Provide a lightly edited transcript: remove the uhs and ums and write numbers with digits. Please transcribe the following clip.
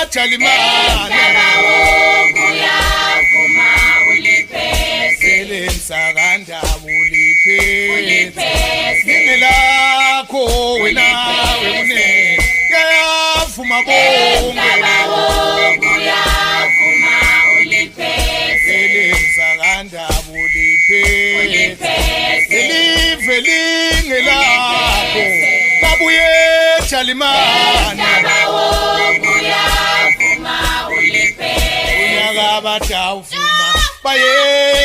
Jalimane uyavuma uliphese Sakanda uliphese Nginelakho wena wena Yavuma bonke uyavuma uliphese Sakanda uliphese Live lingelakho Kabuye Jalimane uyavuma uliphese Unyaka badawuvuma baye